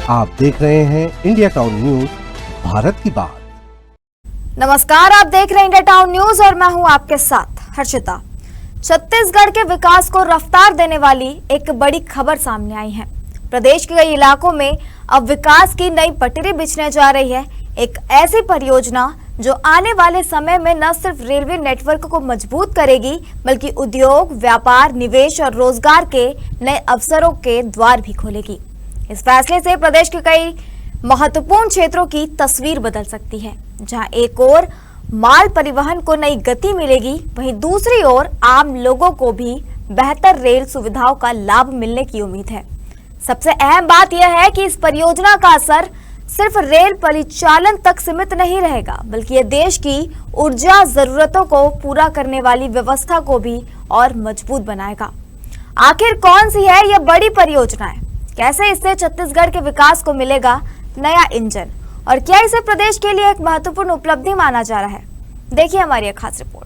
आप देख रहे हैं इंडिया टाउन न्यूज, भारत की बात। नमस्कार, आप देख रहे हैं इंडिया टाउन न्यूज और मैं हूं आपके साथ हर्षिता। छत्तीसगढ़ के विकास को रफ्तार देने वाली एक बड़ी खबर सामने आई है। प्रदेश के कई इलाकों में अब विकास की नई पटरी बिछने जा रही है। एक ऐसी परियोजना जो आने वाले समय में न सिर्फ रेलवे नेटवर्क को मजबूत करेगी, बल्कि उद्योग, व्यापार, निवेश और रोजगार के नए अवसरों के द्वार भी खोलेगी। इस फैसले से प्रदेश के कई महत्वपूर्ण क्षेत्रों की तस्वीर बदल सकती है। जहां एक ओर माल परिवहन को नई गति मिलेगी, वहीं दूसरी ओर आम लोगों को भी बेहतर रेल सुविधाओं का लाभ मिलने की उम्मीद है। सबसे अहम बात यह है कि इस परियोजना का असर सिर्फ रेल परिचालन तक सीमित नहीं रहेगा, बल्कि ये देश की ऊर्जा जरूरतों को पूरा करने वाली व्यवस्था को भी और मजबूत बनाएगा। आखिर कौन सी है यह बड़ी परियोजना है? कैसे इससे छत्तीसगढ़ के विकास को मिलेगा नया इंजन, और क्या इसे प्रदेश के लिए एक महत्वपूर्ण उपलब्धि माना जा रहा है? देखिए हमारी एक खास रिपोर्ट।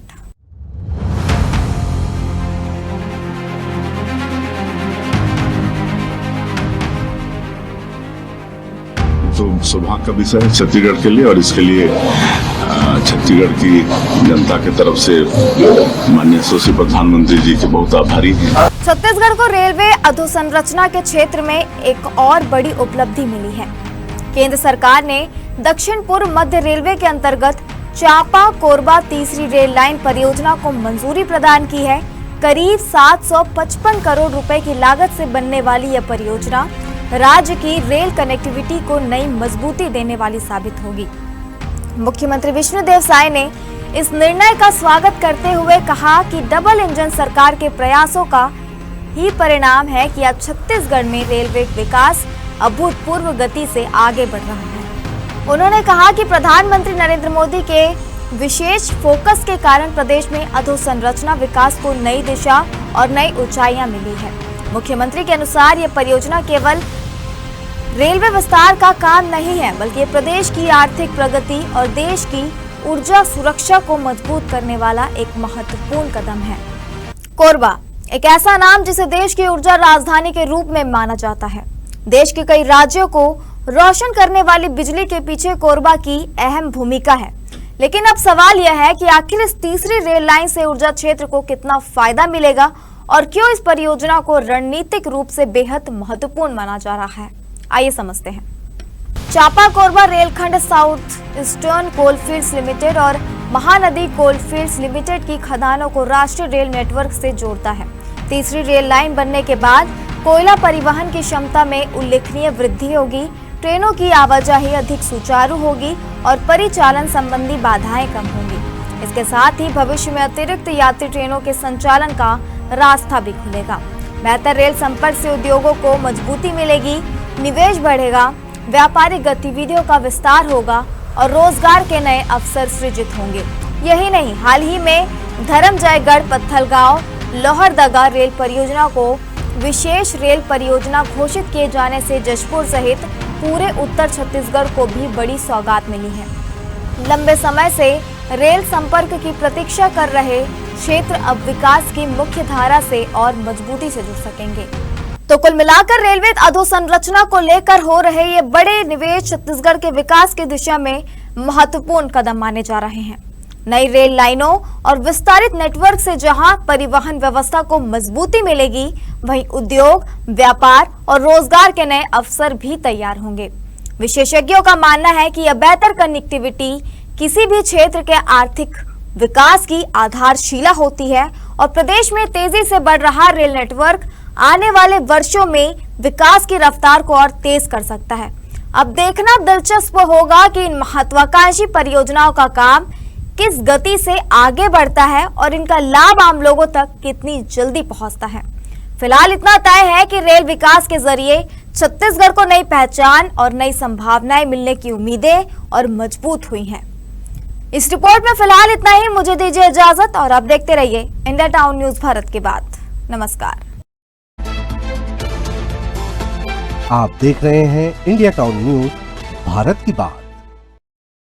तो सौभाग्य का विषय है छत्तीसगढ़ के लिए, और इसके लिए छत्तीसगढ़ की जनता की तरफ से माननीय यशस्वी प्रधानमंत्री जी के बहुत आभारी हैं। छत्तीसगढ़ को रेलवे अधोसंरचना के क्षेत्र में एक और बड़ी उपलब्धि मिली है। केंद्र सरकार ने दक्षिण पूर्व मध्य रेलवे के अंतर्गत चांपा कोरबा तीसरी रेल लाइन परियोजना को मंजूरी प्रदान की है। करीब 755 करोड़ रुपए की लागत से बनने वाली यह परियोजना राज्य की रेल कनेक्टिविटी को नई मजबूती देने वाली साबित होगी। मुख्यमंत्री विष्णुदेव साय ने इस निर्णय का स्वागत करते हुए कहा कि डबल इंजन सरकार के प्रयासों का ही परिणाम है कि आज छत्तीसगढ़ में रेलवे विकास अभूतपूर्व गति से आगे बढ़ रहा है। उन्होंने कहा कि प्रधानमंत्री नरेंद्र मोदी के विशेष फोकस के कारण प्रदेश में अधोसंरचना विकास को नई दिशा और नई ऊंचाइयां मिली है। मुख्यमंत्री के अनुसार यह परियोजना केवल रेलवे विस्तार का काम नहीं है, बल्कि प्रदेश की आर्थिक प्रगति और देश की ऊर्जा सुरक्षा को मजबूत करने वाला एक महत्वपूर्ण कदम है। कोरबा एक ऐसा नाम जिसे देश की ऊर्जा राजधानी के रूप में माना जाता है। देश के कई राज्यों को रोशन करने वाली बिजली के पीछे कोरबा की अहम भूमिका है। लेकिन अब सवाल यह है कि आखिर इस तीसरी रेल लाइन से ऊर्जा क्षेत्र को कितना फायदा मिलेगा और क्यों इस परियोजना को रणनीतिक रूप से बेहद महत्वपूर्ण माना जा रहा है। आइए समझते हैं। चांपा कोरबा रेलखंड साउथ ईस्टर्न कोलफील्ड्स लिमिटेड और महानदी कोलफील्ड्स लिमिटेड की खदानों को राष्ट्रीय रेल नेटवर्क से जोड़ता है। तीसरी रेल लाइन बनने के बाद कोयला परिवहन की क्षमता में उल्लेखनीय वृद्धि होगी, ट्रेनों की आवाजाही अधिक सुचारू होगी और परिचालन संबंधी बाधाएं कम होंगी। इसके साथ ही भविष्य में अतिरिक्त यात्री ट्रेनों के संचालन का रास्ता भी खुलेगा। बेहतर रेल संपर्क से उद्योगों को मजबूती मिलेगी, निवेश बढ़ेगा, व्यापारिक गतिविधियों का विस्तार होगा और रोजगार के नए अवसर सृजित होंगे। यही नहीं, हाल ही में धर्मजयगढ़ पत्थलगांव लोहरदगा रेल परियोजना को विशेष रेल परियोजना घोषित किए जाने से जशपुर सहित पूरे उत्तर छत्तीसगढ़ को भी बड़ी सौगात मिली है। लंबे समय से रेल संपर्क की प्रतीक्षा कर रहे क्षेत्र अब विकास की मुख्य धारा से और मजबूती से जुड़ सकेंगे। तो कुल मिलाकर रेलवे अधोसंरचना को लेकर हो रहे ये बड़े निवेश छत्तीसगढ़ के विकास की दिशा में महत्वपूर्ण कदम माने जा रहे हैं। नई रेल लाइनों और विस्तारित नेटवर्क से जहां परिवहन व्यवस्था को मजबूती मिलेगी, वहीं उद्योग, व्यापार और रोजगार के नए अवसर भी तैयार होंगे। विशेषज्ञों का मानना है कि यह बेहतर कनेक्टिविटी किसी भी क्षेत्र के आर्थिक विकास की आधारशिला होती है और प्रदेश में तेजी से बढ़ रहा रेल नेटवर्क आने वाले वर्षों में विकास की रफ्तार को और तेज कर सकता है। अब देखना दिलचस्प होगा कि इन महत्वाकांक्षी परियोजनाओं का काम किस गति से आगे बढ़ता है और इनका लाभ आम लोगों तक कितनी जल्दी पहुंचता है। फिलहाल इतना तय है कि रेल विकास के जरिए छत्तीसगढ़ को नई पहचान और नई संभावनाएं मिलने की उम्मीदें और मजबूत हुई हैं। इस रिपोर्ट में फिलहाल इतना ही। मुझे दीजिए इजाजत और आप देखते रहिए इंडिया टाउन न्यूज भारत की बात। नमस्कार। आप देख रहे हैं इंडिया टाउन न्यूज, भारत की बात।